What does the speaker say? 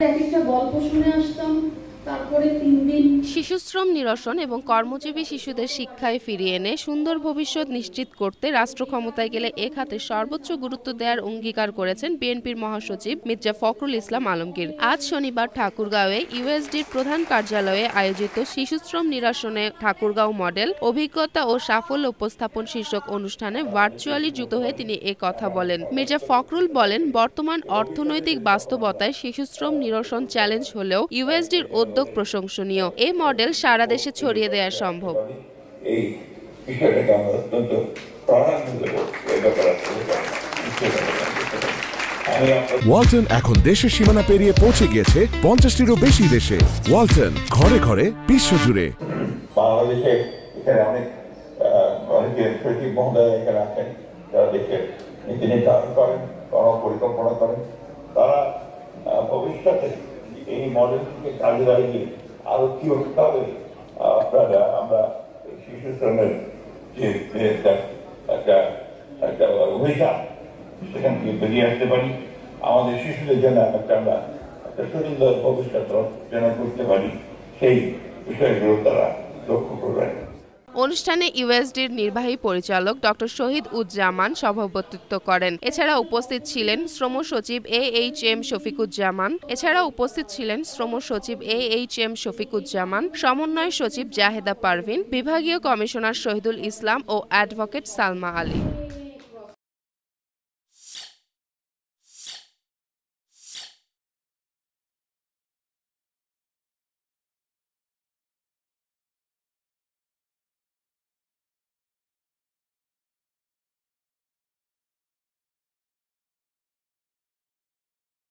একটা গল্প শুনে আসতাম, তারপরে 3 দিন শিশুশ্রম নিরসন এবং কর্মজীবী শিশুদের শিক্ষায় ফিরিয়ে এনে সুন্দর ভবিষ্যৎ নিশ্চিত করতে রাষ্ট্র ক্ষমতায় গেলে এ খাতে সর্বোচ্চ গুরুত্ব দেওয়ার অঙ্গীকার করেছেন বিএনপির মহাসচিব মির্জা ফখরুল ইসলাম আলমগীর। আজ শনিবার ঠাকুরগাঁওয়ে ইউএসডির প্রধান কার্যালয়ে আয়োজিত শিশুশ্রম নিরসনে ঠাকুরগাঁও মডেল অভিজ্ঞতা ও সাফল্য উপস্থাপন শীর্ষক অনুষ্ঠানে ভার্চুয়ালি যুক্ত হয়ে তিনি এ কথা বলেন। মির্জা ফখরুল বলেন, বর্তমান অর্থনৈতিক বাস্তবতায় শিশুশ্রম নিরসন চ্যালেঞ্জ হলেও ইউএসডির উদ্যোগ প্রশংসনীয়। এই মডেল সারা দেশে ছড়িয়ে দেওয়া সম্ভব। ওয়ালটন এখন দেশের সীমানা পেরিয়ে পৌঁছে গিয়েছে 50টিরও বেশি দেশে। ওয়ালটন, ঘরে ঘরে বিশ্বজুড়ে। বাংলাদেশে এখানে অনেকে সচিব মহোদয় এখানে আছেন, যারা দেশের নীতি নির্ধারণ করেন, পরিকল্পনা করেন। তারা ভবিষ্যতে এই মডেলটিকে কাজে লাগিয়ে আরো কিভাবে আমরা শিশু শ্রমের যে একটা অভিযান, সেখান থেকে বেরিয়ে আসতে পারি, আমাদের শিশুদের জন্য আমরা একটা সুন্দর ভবিষ্যৎ যেন করতে পারি, সেই বিষয়গুলো তারা লক্ষ্য করবেন। অনুষ্ঠানে ইউএসডির নির্বাহী পরিচালক ডক্টর শহীদ উজ্জামান সভাপতিত্ব করেন। এছাড়া উপস্থিত ছিলেন শ্রম সচিব AHM শফিকুজ্জামান, সমন্বয় সচিব জাহেদা পারভিন, বিভাগীয় কমিশনার শহীদুল ইসলাম ও অ্যাডভোকেট সালমা আলী।